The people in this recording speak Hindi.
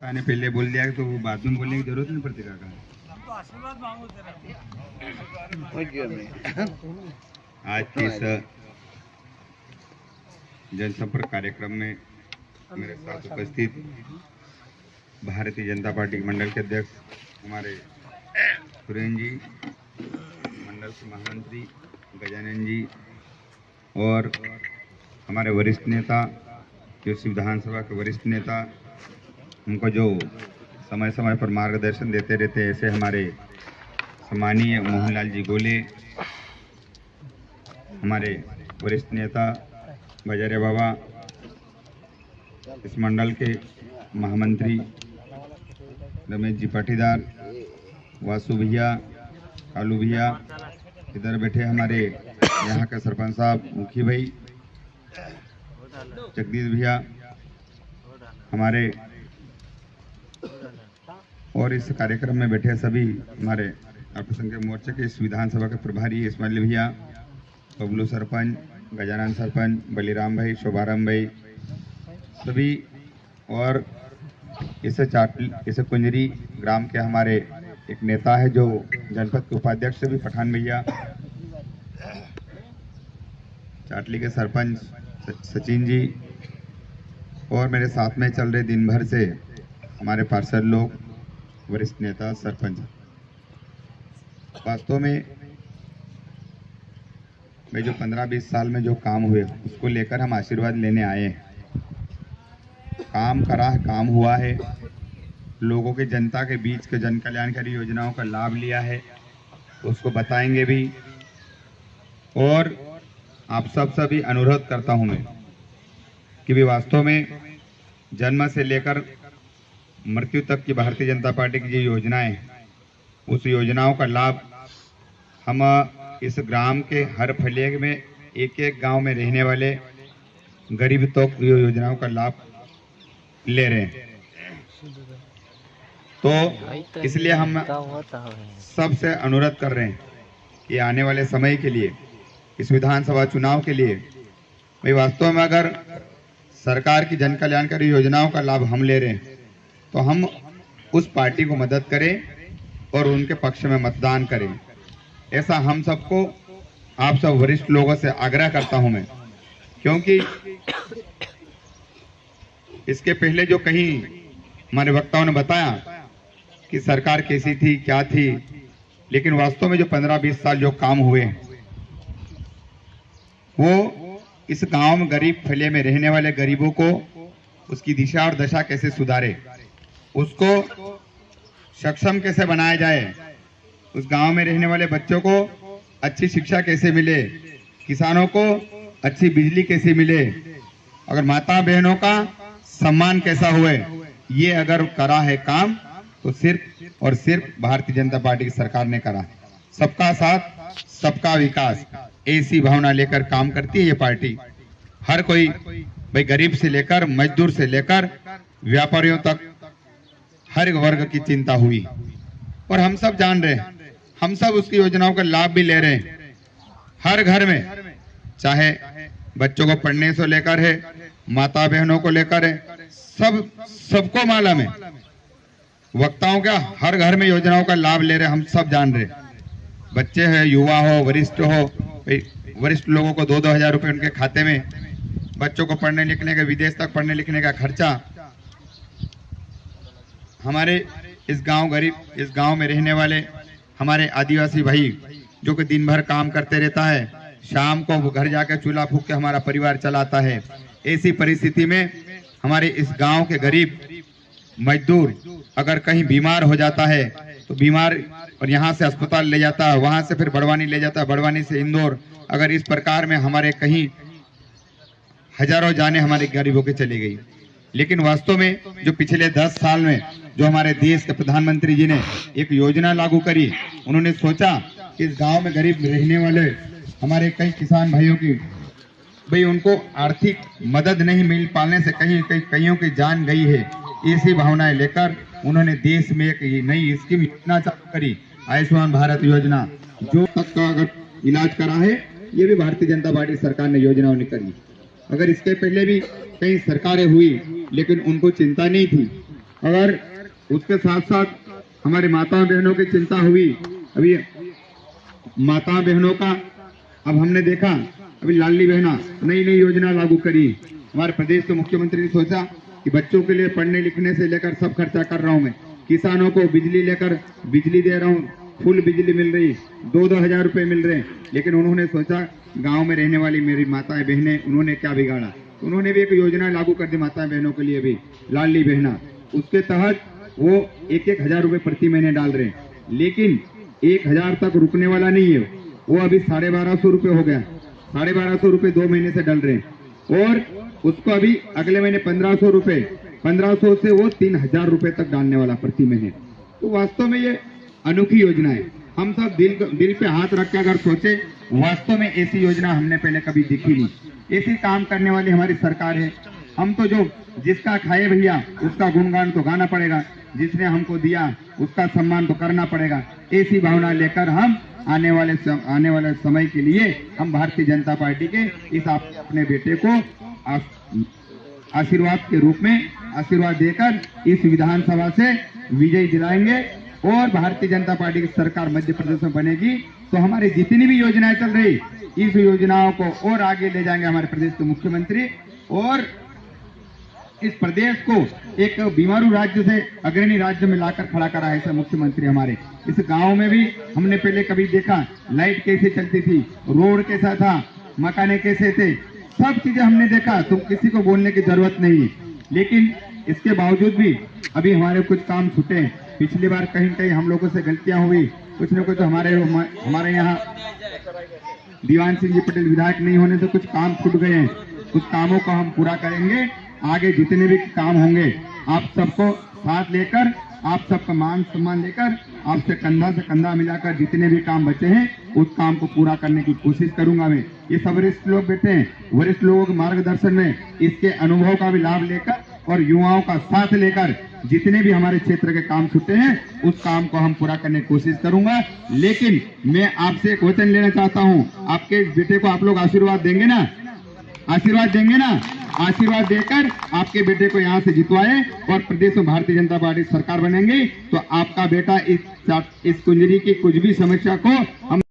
मैंने पहले बोल दिया तो बाद में बोलने की जरूरत नहीं पड़ती काका। आज के इस जनसंपर्क कार्यक्रम में मेरे साथ उपस्थित भारतीय जनता पार्टी मंडल के अध्यक्ष हमारे सुरेंद्र जी, मंडल के महामंत्री गजानन जी और हमारे वरिष्ठ नेता कृषि विधानसभा के वरिष्ठ नेता, उनको जो समय समय पर मार्गदर्शन देते रहते हैं, ऐसे हमारे सम्मानीय मोहनलाल जी गोले, हमारे वरिष्ठ नेता बजारे बाबा, इस मंडल के महामंत्री रमेश जी पाटीदार, वासु भैया, कालू भैया, इधर बैठे हमारे यहाँ के सरपंच साहब मुखी भाई, जगदीश भैया, हमारे और इस कार्यक्रम में बैठे सभी हमारे अल्पसंख्यक मोर्चे के इस विधानसभा के प्रभारी इस्माइल भैया, बबलू सरपंच, गजानन सरपंच, बलिराम भाई, शोभाराम भाई, सभी और इस कुंजरी ग्राम के हमारे एक नेता है जो जनपद के उपाध्यक्ष भी पठान भैया, चाटली के सरपंच सचिन जी और मेरे साथ में चल रहे दिन भर से हमारे पार्षद लोग, वरिष्ठ नेता, सरपंच। वास्तव में मैं जो 15-20 साल में जो काम हुए उसको लेकर हम आशीर्वाद लेने आए हैं। काम करा है, काम हुआ है, लोगों के जनता के बीच के जन कल्याणकारी योजनाओं का लाभ लिया है, उसको बताएंगे भी। और आप सभी अनुरोध करता हूं मैं कि भी वास्तव में जन्म से लेकर मृत्यु तक की भारतीय जनता पार्टी की जो योजनाएं, उस योजनाओं का लाभ हम इस ग्राम के हर फलिए में एक एक गांव में रहने वाले गरीब तक तो योजनाओं का लाभ ले रहे हैं। तो इसलिए हम सबसे अनुरोध कर रहे हैं कि आने वाले समय के लिए, इस विधानसभा चुनाव के लिए, भाई वास्तव में अगर सरकार की जन कल्याणकारी योजनाओं का लाभ हम ले रहे हैं तो हम उस पार्टी को मदद करें और उनके पक्ष में मतदान करें। ऐसा हम सबको, आप सब वरिष्ठ लोगों से आग्रह करता हूं मैं, क्योंकि इसके पहले जो कहीं हमारे वक्ताओं ने बताया कि सरकार कैसी थी, क्या थी, लेकिन वास्तव में जो 15-20 साल जो काम हुए वो इस गांव में गरीब फले में रहने वाले गरीबों को उसकी दिशा और दशा कैसे सुधारे, उसको सक्षम कैसे बनाया जाए, उस गांव में रहने वाले बच्चों को अच्छी शिक्षा कैसे मिले, किसानों को अच्छी बिजली कैसे मिले, अगर माता बहनों का सम्मान कैसा हुए, ये अगर करा है काम तो सिर्फ और सिर्फ भारतीय जनता पार्टी की सरकार ने करा। सबका साथ, सबका विकास, ऐसी भावना लेकर काम करती है ये पार्टी। हर कोई, भाई गरीब से लेकर मजदूर से लेकर व्यापारियों तक हर वर्ग की चिंता हुई और हम सब जान रहे हैं, हम सब उसकी योजनाओं का लाभ भी ले रहे हैं। हर घर में, चाहे बच्चों को पढ़ने से लेकर है, माता बहनों को लेकर है, सबको मालूम है। वक्ताओं का हर घर में योजनाओं का लाभ ले रहे, हम सब जान रहे। बच्चे हैं, युवा हो, वरिष्ठ हो, वरिष्ठ लोगों को 2-2 हजार रुपए उनके खाते में, बच्चों को पढ़ने लिखने का, विदेश तक पढ़ने लिखने का खर्चा। हमारे इस गांव में रहने वाले हमारे आदिवासी भाई जो कि दिन भर काम करते रहता है, शाम को वो घर जाकर चूल्हा फूंक के हमारा परिवार चलाता है। ऐसी परिस्थिति में हमारे इस गांव के गरीब मजदूर अगर कहीं बीमार हो जाता है तो बीमार, और यहाँ से अस्पताल ले जाता है, वहां से फिर बड़वानी ले जाता है, बड़वानी से इंदौर, अगर इस प्रकार में हमारे कहीं हजारों जाने हमारे गरीबों के चली गई। लेकिन वास्तव में जो पिछले 10 साल में जो हमारे देश के प्रधानमंत्री जी ने एक योजना लागू करी, उन्होंने सोचा कि इस गांव में गरीब रहने वाले हमारे कई किसान भाइयों की, भाई उनको आर्थिक मदद नहीं मिल पाने से कईयों की जान गई है। ऐसी भावनाएं लेकर उन्होंने देश में एक नई स्कीम योजना चालू करी, आयुष्मान भारत योजना, जो तक का अगर इलाज करा है, ये भी भारतीय जनता पार्टी सरकार ने योजनाओं ने करी। अगर इसके पहले भी कई सरकारें हुई लेकिन उनको चिंता नहीं थी, और उसके साथ साथ हमारी माताओं बहनों की चिंता हुई। अभी माताओं बहनों का अब हमने देखा, अभी लाडली बहना नई नई योजना लागू करी। हमारे प्रदेश के मुख्यमंत्री ने सोचा कि बच्चों के लिए पढ़ने लिखने से लेकर सब खर्चा कर रहा हूं मैं, किसानों को बिजली लेकर बिजली दे रहा हूं, फुल बिजली मिल रही, 2-2 हजार रुपए मिल रहे हैं। लेकिन उन्होंने सोचा गांव में रहने वाली मेरी माताएं बहनें, उन्होंने क्या बिगाड़ा, उन्होंने भी एक योजना लागू कर दी माताएं बहनों के लिए भी, लाडली बहना। उसके तहत वो 1-1 हजार रुपए प्रति महीने डाल रहे हैं, लेकिन 1,000 तक रुकने वाला नहीं है। वो अभी 1250 रुपए हो गया, 1250 रुपए 2 महीने से डल रहे हैं, और उसको अभी अगले महीने 1500 रुपए, 1500 से वो 3,000 रुपए तक डालने वाला प्रति महीने। तो वास्तव में ये अनोखी योजना है। हम सब दिल पे हाथ रख के अगर सोचे, वास्तव में ऐसी योजना हमने पहले कभी देखी नहीं। ऐसी काम करने वाली हमारी सरकार है। हम तो जो जिसका खाए भैया उसका गुणगान तो गाना पड़ेगा, जिसने हमको दिया उसका सम्मान तो करना पड़ेगा। ऐसी भावना लेकर हम आने वाले समय के लिए हम भारतीय जनता पार्टी के इस अपने बेटे को आशीर्वाद के रूप में आशीर्वाद देकर इस विधानसभा से विजयी दिलाएंगे, और भारतीय जनता पार्टी की सरकार मध्य प्रदेश में बनेगी तो हमारी जितनी भी योजनाएं चल रही, इस योजनाओं को और आगे ले जाएंगे हमारे प्रदेश के मुख्यमंत्री, और इस प्रदेश को एक बीमारू राज्य से अग्रणी राज्य में लाकर खड़ा करा है ऐसा मुख्यमंत्री हमारे। इस गांव में भी हमने पहले कभी देखा लाइट कैसे चलती थी, रोड कैसा था, मकाने कैसे थे, सब चीजें हमने देखा, तो किसी को बोलने की जरूरत नहीं है। लेकिन इसके बावजूद भी अभी हमारे कुछ काम छूटे। पिछली बार कहीं कहीं हम लोगों से गलतियां हुई, कुछ न कुछ हमारे यहाँ दीवान सिंह जी पटेल विधायक नहीं होने से कुछ काम छूट गए हैं। कुछ कामों को हम पूरा करेंगे। आगे जितने भी काम होंगे आप सबको साथ लेकर, आप सबका मान सम्मान लेकर, आपसे कंधा से कंधा मिलाकर जितने भी काम बचे हैं उस काम को पूरा करने की कोशिश करूंगा मैं। ये सब वरिष्ठ लोग बैठे हैं, वरिष्ठ लोगों के मार्गदर्शन में इसके अनुभव का भी लाभ लेकर और युवाओं का साथ लेकर जितने भी हमारे क्षेत्र के काम छूटे हैं उस काम को हम पूरा करने की कोशिश करूंगा। लेकिन मैं आपसे एक वचन लेना चाहता हूं, आपके बेटे को आप लोग आशीर्वाद देंगे ना, आशीर्वाद देंगे ना, आशीर्वाद देकर आपके बेटे को यहाँ से जितवाए और प्रदेश में भारतीय जनता पार्टी सरकार बनेंगे तो आपका बेटा इस कुंजरी की कुछ भी समस्या को हम